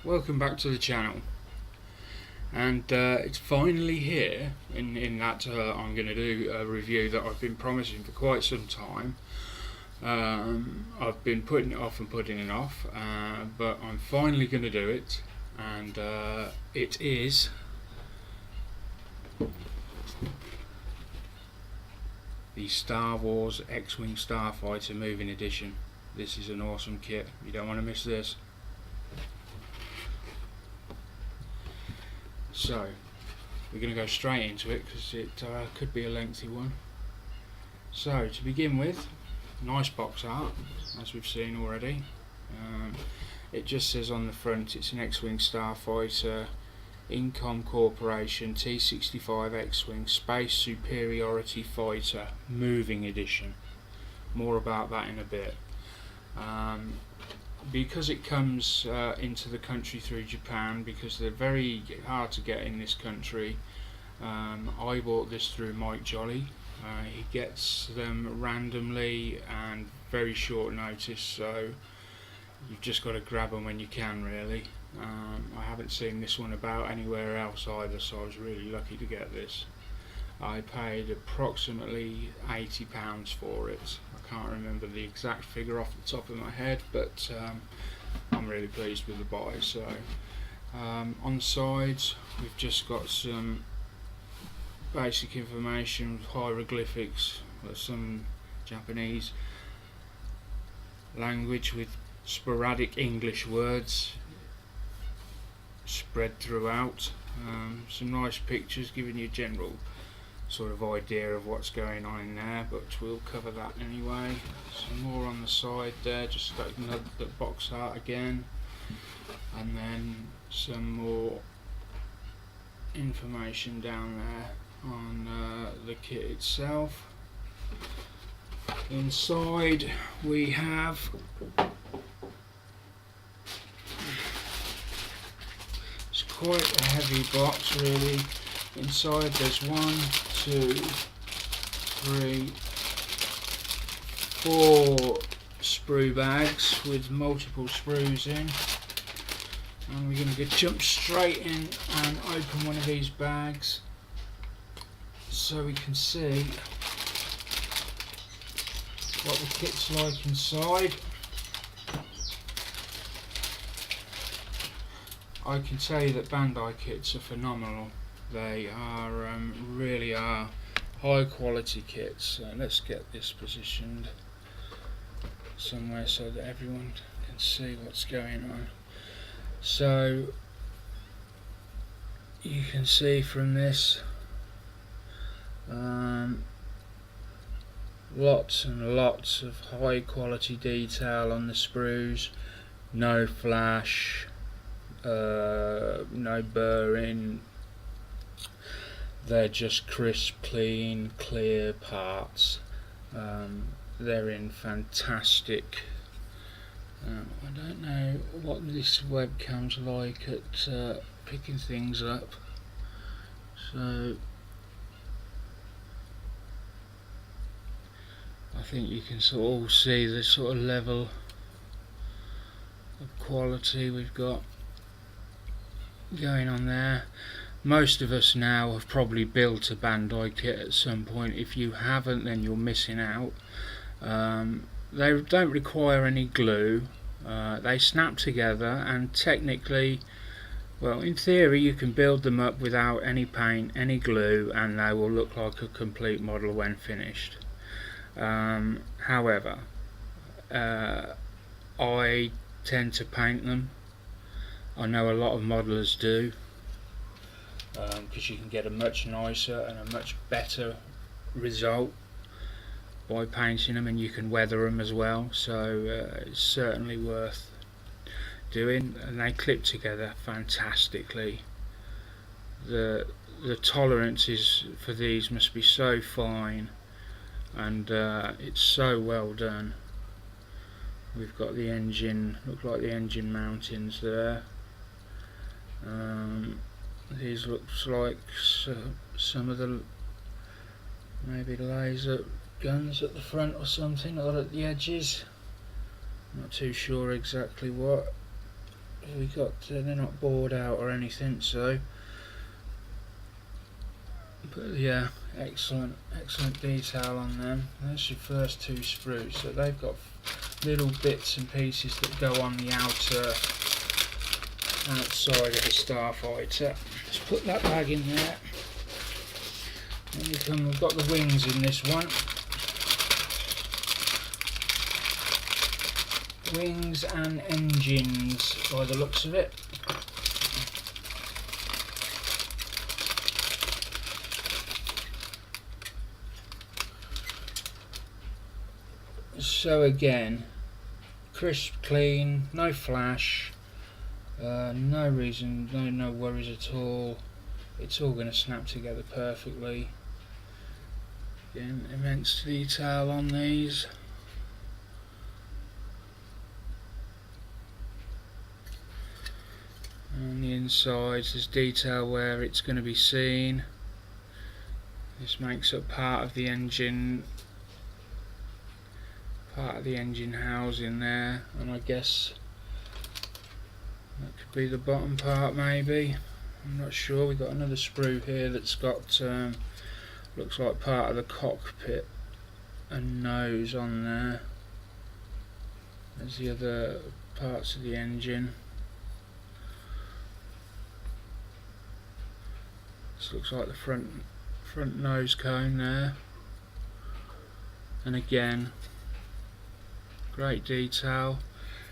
Welcome back to the channel, and it's finally here in that I'm going to do a review that I've been promising for quite some time. I've been putting it off and putting it off, but I'm finally going to do it, and it is the Star Wars X-Wing Starfighter Moving Edition. This is an awesome kit, you don't want to miss this. So, we're going to go straight into it because it could be a lengthy one. So, to begin with, nice box art, as we've seen already. It just says on the front it's an X-Wing Starfighter, Incom Corporation T-65 X-Wing Space Superiority Fighter Moving Edition. More about that in a bit. Because it comes into the country through Japan, because they're very hard to get in this country, I bought this through Mike Jolly. He gets them randomly and very short notice, so you've just got to grab them when you can, really. I haven't seen this one about anywhere else either, so I was really lucky to get this. I paid approximately £80 for it. I can't remember the exact figure off the top of my head, but I'm really pleased with the buy. So on the sides we've just got some basic information, hieroglyphics, some Japanese language with sporadic English words spread throughout. Some nice pictures giving you a general sort of idea of what's going on in there, but we'll cover that anyway. Some more on the side there, just another box art again, and then some more information down there on the kit itself. Inside we have it's quite a heavy box, really. Inside there's 1, 2, 3, 4 sprue bags with multiple sprues in, and we're going to jump straight in and open one of these bags so we can see what the kit's like inside. I can tell you that BanDai kits are phenomenal. They are really are high quality kits. So let's get this positioned somewhere so that everyone can see what's going on. So you can see from this lots and lots of high quality detail on the sprues. No flash, no burring. They're just crisp, clean, clear parts. They're in fantastic. I don't know what this webcam's like at picking things up. So I think you can sort of see the sort of level of quality we've got going on there. Most of us now have probably built a BanDai kit at some point. If you haven't, then you're missing out. They don't require any glue. They snap together, and technically, well, in theory you can build them up without any paint, any glue, and they will look like a complete model when finished. However, I tend to paint them. I know a lot of modelers do, because you can get a much nicer and a much better result by painting them, and you can weather them as well, so it's certainly worth doing. And they clip together fantastically. The tolerances for these must be so fine. and it's so well done. We've got the engine, look like the engine mountings there. These looks like some of the maybe laser guns at the front or something, or at the edges. Not too sure exactly what. We got they're not bored out or anything, so. But yeah, excellent detail on them. That's your first two sprues. So they've got little bits and pieces that go on the outside of the starfighter. Let's put that bag in there. Then we've got the wings in this one. Wings and engines by the looks of it. So again, crisp, clean, no flash, no reason, no worries at all. It's all going to snap together perfectly. Again, immense detail on these. On the insides there's detail where it's going to be seen. This makes up part of the engine housing there, and I guess that could be the bottom part maybe. I'm not sure. We've got another sprue here that's got looks like part of the cockpit and nose on there. There's the other parts of the engine. This looks like the front nose cone there, and again great detail.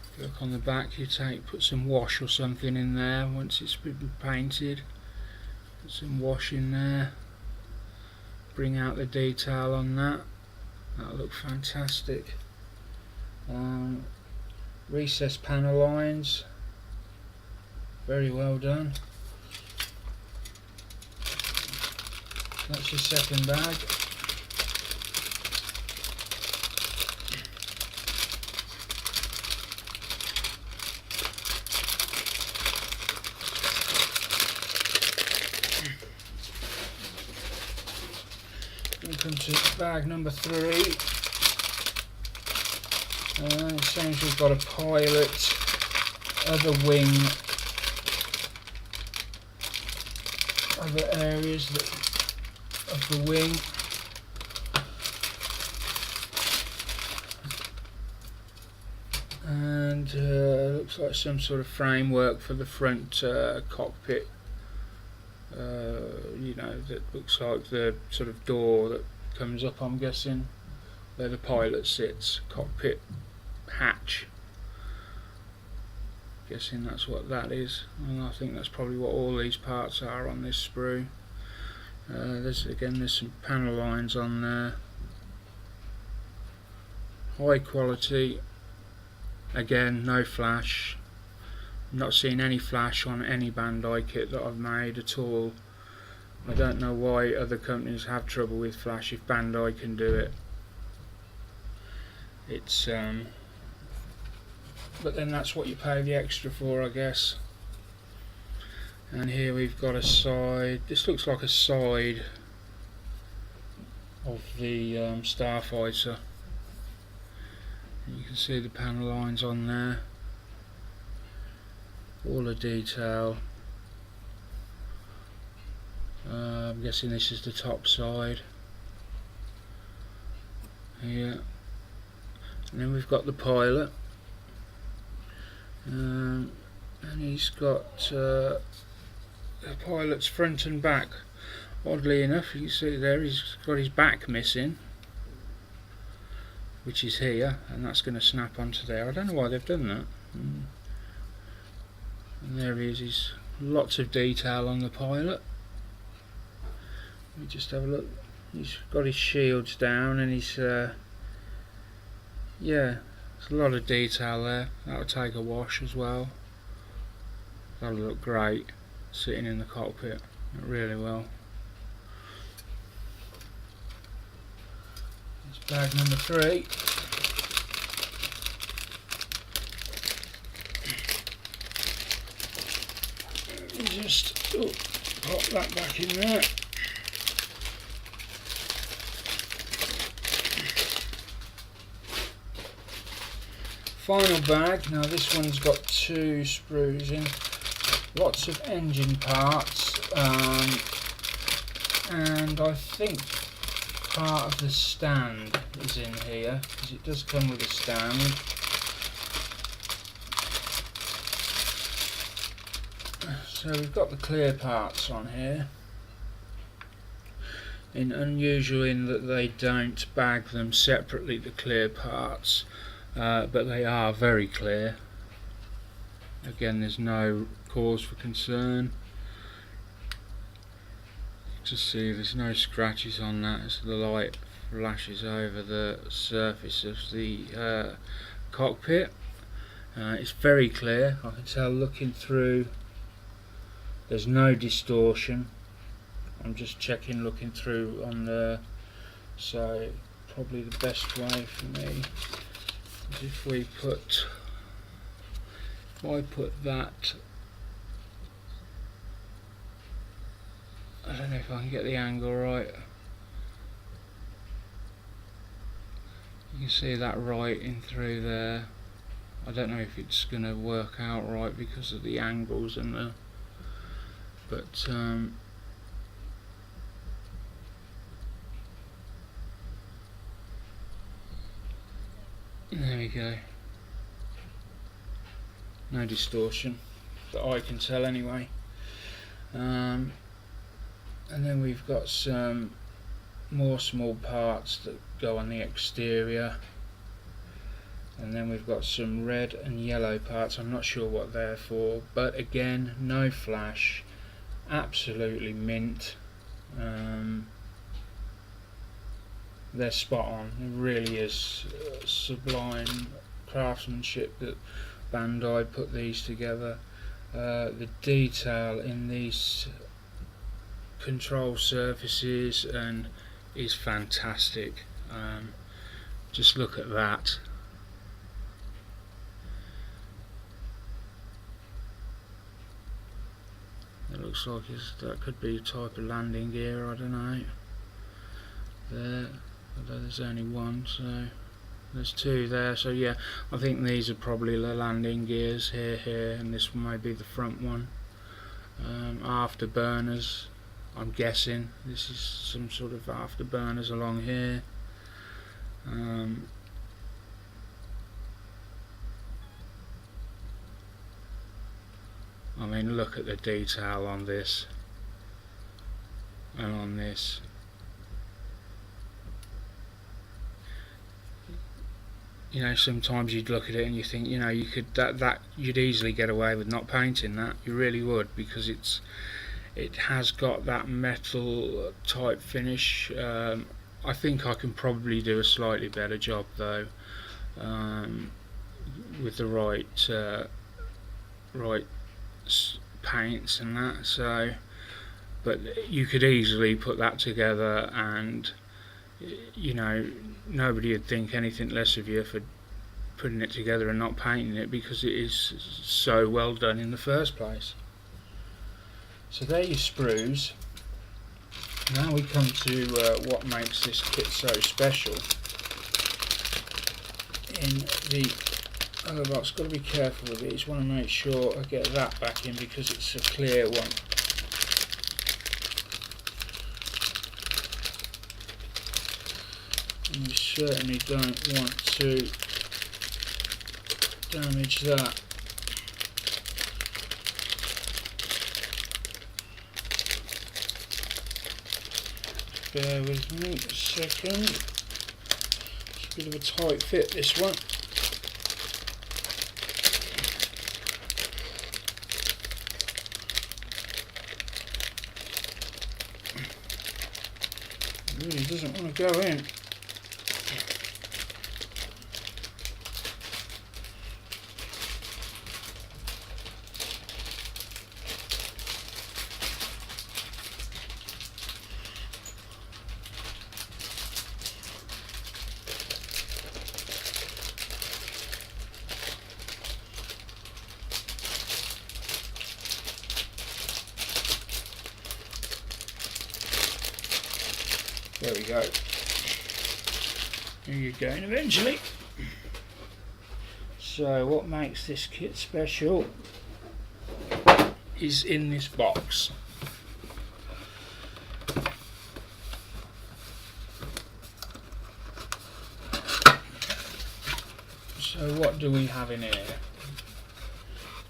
If you look on the back, you put some wash or something in there once it's been painted. Put some wash in there, bring out the detail on that. That'll look fantastic. Recessed panel lines, very well done. That's your second bag. Come to bag number 3. It seems we've got a pilot, other wing, other areas of the wing. And looks like some sort of framework for the front cockpit. You know, that looks like the sort of door that comes up, I'm guessing, where the pilot sits, cockpit hatch. Guessing that's what that is, and I think that's probably what all these parts are on this sprue. There's some panel lines on there. High quality. Again, no flash. I'm not seeing any flash on any BanDai kit that I've made at all. I don't know why other companies have trouble with flash if BanDai can do it. It's but then that's what you pay the extra for, I guess. And here we've got a side. This looks like a side of the starfighter. You can see the panel lines on there. All the detail. I'm guessing this is the top side. Here. And then we've got the pilot. And he's got the pilot's front and back. Oddly enough, you can see there he's got his back missing, which is here, and that's going to snap onto there. I don't know why they've done that. And there he is. He's lots of detail on the pilot. Let me just have a look. He's got his shields down, and he's yeah, there's a lot of detail there. That'll take a wash as well. That'll look great sitting in the cockpit. Really well. That's bag number 3. Just pop that back in there. Final bag. Now this one's got 2 sprues in, lots of engine parts, and I think part of the stand is in here, because it does come with a stand. So we've got the clear parts on here, unusual in that they don't bag them separately, the clear parts, but they are very clear. Again, there's no cause for concern. Just see there's no scratches on that as the light flashes over the surface of the cockpit. It's very clear, I can tell looking through. There's no distortion. I'm just checking looking through on the, so probably the best way for me is if I put that, I don't know if I can get the angle right. You can see that right in through there. I don't know if it's going to work out right because of the angles and the, but there we go. No distortion that I can tell anyway. And then we've got some more small parts that go on the exterior, and then we've got some red and yellow parts. I'm not sure what they're for, but again, no flash, absolutely mint. They're spot on. It really is sublime craftsmanship that Ban Dai put these together. The detail in these control surfaces and is fantastic. Just look at that. It looks like that could be a type of landing gear, I don't know. There, although there's only one, so there's 2 there, so yeah, I think these are probably the landing gears here, and this one may be the front one. Afterburners, I'm guessing this is some sort of afterburners along here. I mean, look at the detail on this and on this. You know, sometimes you'd look at it and you think, you know, you could that you'd easily get away with not painting that. You really would, because it has got that metal type finish. I think I can probably do a slightly better job though, with the right paints and that. So, but you could easily put that together, and you know, nobody would think anything less of you for putting it together and not painting it, because it is so well done in the first place. So there are your sprues. Now we come to what makes this kit so special. In the other box, got to be careful with it. Just want to make sure I get that back in because it's a clear one. And we certainly don't want to damage that. Bear with me a second. It's a bit of a tight fit, this one. It really doesn't want to go in. There we go. Here you're going eventually. So what makes this kit special is in this box. So what do we have in here?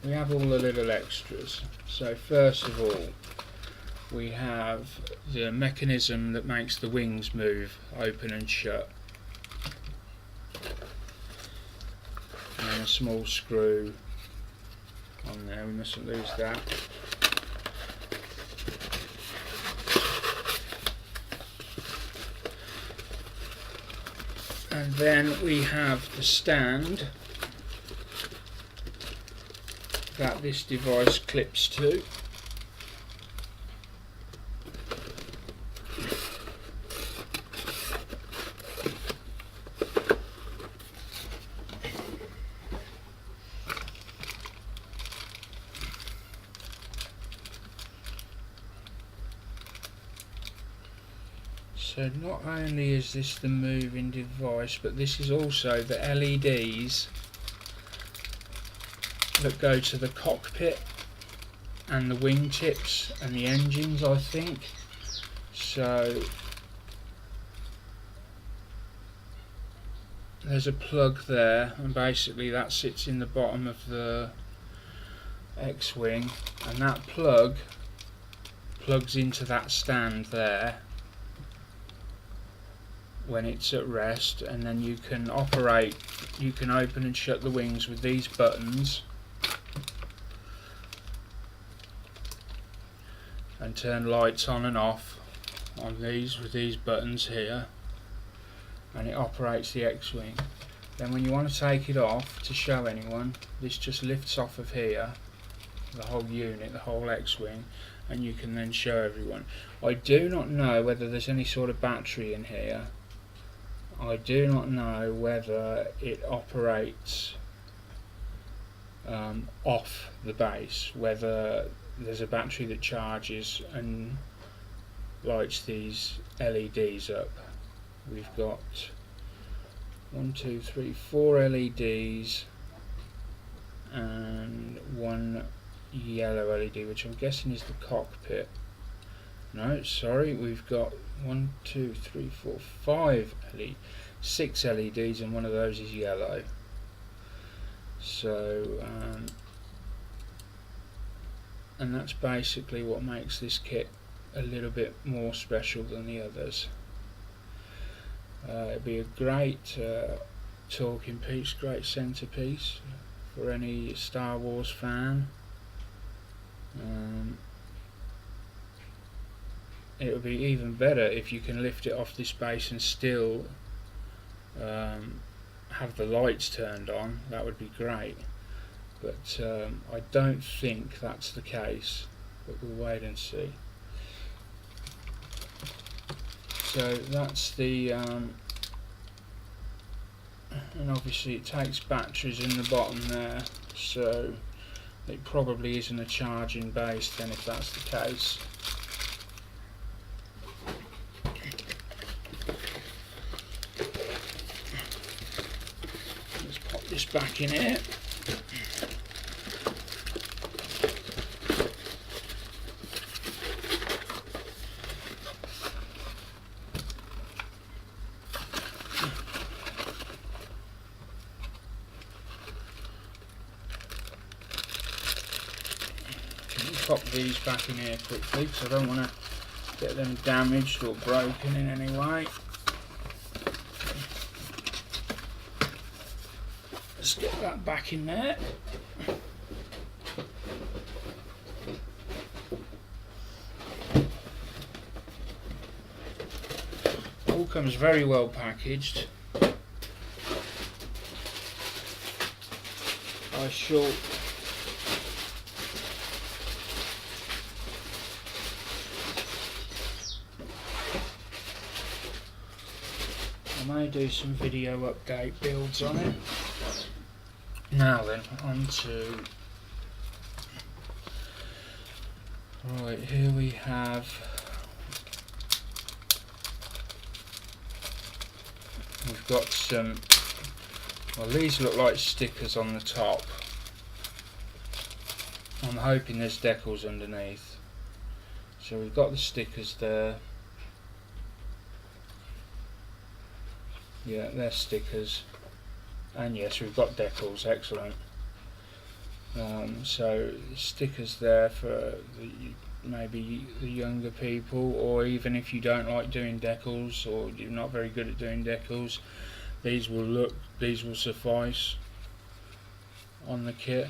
We have all the little extras. So first of all, we have the mechanism that makes the wings move, open and shut. And a small screw on there, we mustn't lose that. And then we have the stand that this device clips to. So not only is this the moving device, but this is also the LEDs that go to the cockpit and the wingtips and the engines, I think. So there's a plug there, and basically that sits in the bottom of the X-Wing, and that plug plugs into that stand there when it's at rest, and then you can operate, you can open and shut the wings with these buttons and turn lights on and off on these with these buttons here, and it operates the X-Wing. Then when you want to take it off to show anyone, this just lifts off of here, the whole unit, the whole X-Wing, and you can then show everyone. I do not know whether there's any sort of battery in here. I do not know whether it operates off the base, whether there's a battery that charges and lights these LEDs up. We've got 1, 2, 3, 4 LEDs and one yellow LED, which I'm guessing is the cockpit. No, sorry, we've got 1, 2, 3, 4, 5 LED, 6 LEDs, and one of those is yellow. So and that's basically what makes this kit a little bit more special than the others. It'd be a great talking piece, great centerpiece for any Star Wars fan. It would be even better if you can lift it off this base and still have the lights turned on. That would be great, but I don't think that's the case, but we'll wait and see. So that's the and obviously it takes batteries in the bottom there, so it probably isn't a charging base then if that's the case. Let's pop this back in here. Pop these back in here quickly because I don't want to get them damaged or broken in any way. Let's get that back in there. All comes very well packaged. I shall I may do some video update builds on it. Now then, on to... Right, here we have we've got some, well, these look like stickers on the top. I'm hoping there's decals underneath. So we've got the stickers there. Yeah, they're stickers. And yes, we've got decals, excellent. So stickers there for maybe the younger people, or even if you don't like doing decals or you're not very good at doing decals, these will suffice on the kit.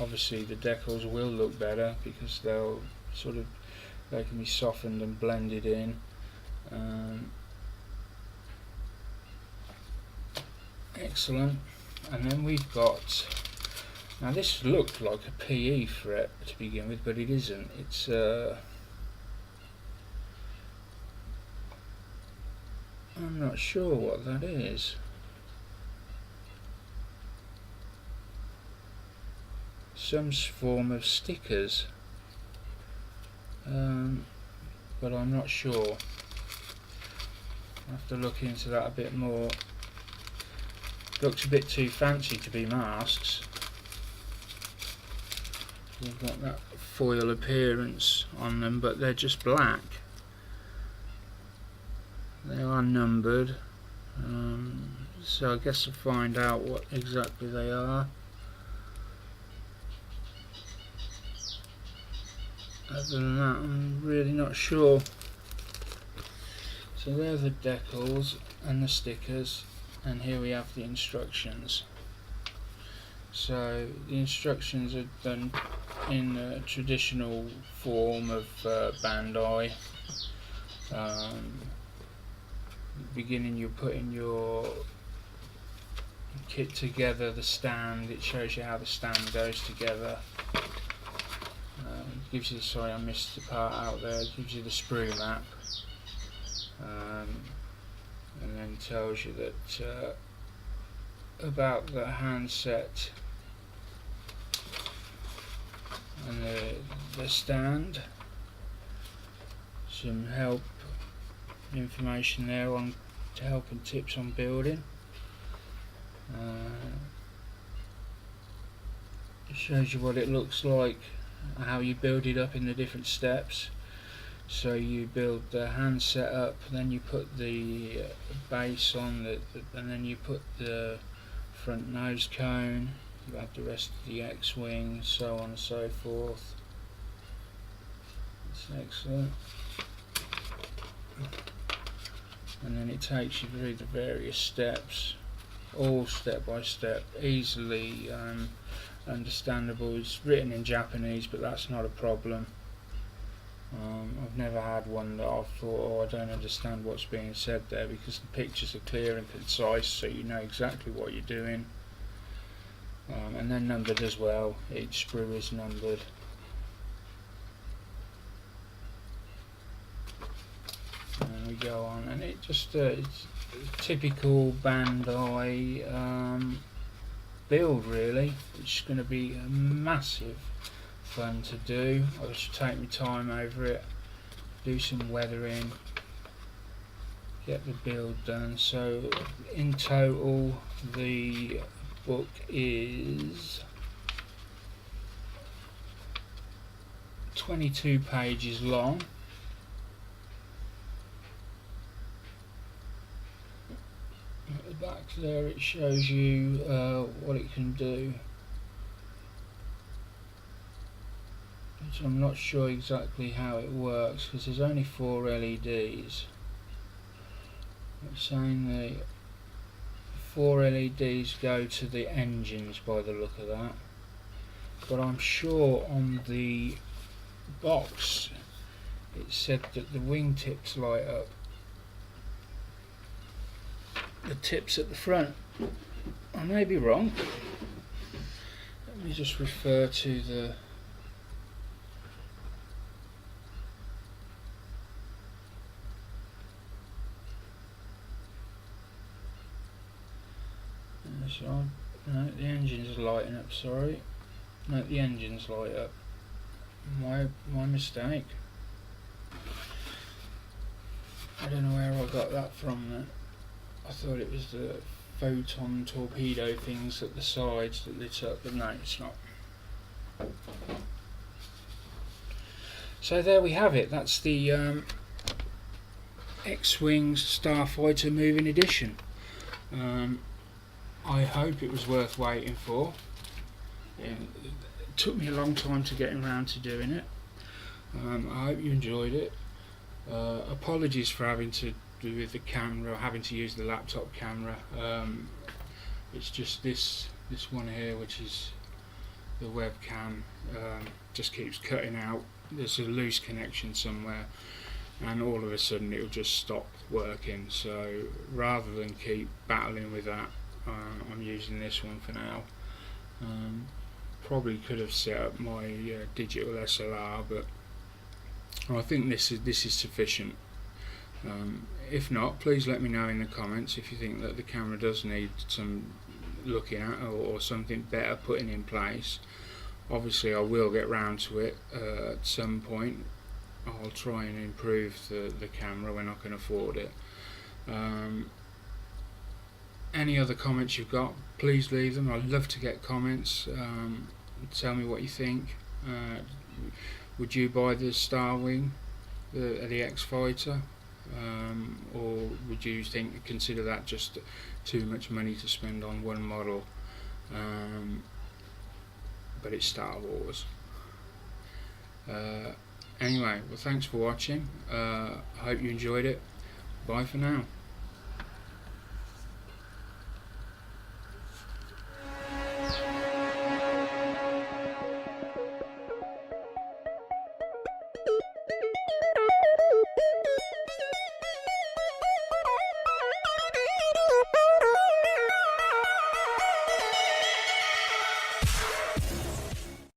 Obviously the decals will look better because they can be softened and blended in. Excellent. And then we've got, now this looked like a PE threat to begin with, but it isn't. It's I'm not sure what that is. Some form of stickers, but I'm not sure. I'll have to look into that a bit more. Looks a bit too fancy to be masks. They've got that foil appearance on them, but they're just black. They are numbered, so I guess I'll find out what exactly they are. Other than that, I'm really not sure. So there are the decals and the stickers, and here we have the instructions. So the instructions are done in a traditional form of BanDai. Beginning, you're putting your kit together, the stand, it shows you how the stand goes together. Gives you, sorry I missed the part out there, it gives you the sprue map, and then tells you that about the handset and the stand. Some help information there on help and tips on building. It shows you what it looks like, how you build it up in the different steps. So you build the handset up, then you put the base on, and then you put the front nose cone, you add the rest of the X-Wing, so on and so forth. That's excellent. And then it takes you through the various steps, all step by step, easily understandable. It's written in Japanese, but that's not a problem. I've never had one that I've thought, oh, I don't understand what's being said there, because the pictures are clear and concise, so you know exactly what you're doing. And then numbered as well, each sprue is numbered. And we go on, and it just it's typical BanDai build really, which is going to be a massive fun to do. I should take my time over it, do some weathering, get the build done. So in total the book is 22 pages long. At the back there it shows you what it can do, which I'm not sure exactly how it works because there's only 4 LEDs. It's saying the 4 LEDs go to the engines by the look of that, but I'm sure on the box it said that the wingtips light up, the tips at the front. I may be wrong. Let me just refer to the no, the engine's lighting up, sorry. No, the engine's light up. My mistake. I don't know where I got that from then. I thought it was the photon torpedo things at the sides that lit up, but no, it's not. So there we have it. That's the X-Wing Starfighter Moving Edition. I hope it was worth waiting for. It took me a long time to get around to doing it. I hope you enjoyed it. Apologies for having to do with the camera, having to use the laptop camera. It's just this one here, which is the webcam, just keeps cutting out. There's a loose connection somewhere, and all of a sudden it'll just stop working. So rather than keep battling with that, I'm using this one for now. Probably could have set up my digital SLR, but I think this is sufficient. If not, please let me know in the comments if you think that the camera does need some looking at, or something better putting in place. Obviously I will get round to it at some point. I'll try and improve the camera when I can afford it. Any other comments you've got, please leave them. I'd love to get comments. Tell me what you think. Would you buy the StarWing, the X-Fighter, or would you consider that just too much money to spend on one model? But it's Star Wars. Anyway, well, thanks for watching. I hope you enjoyed it. Bye for now.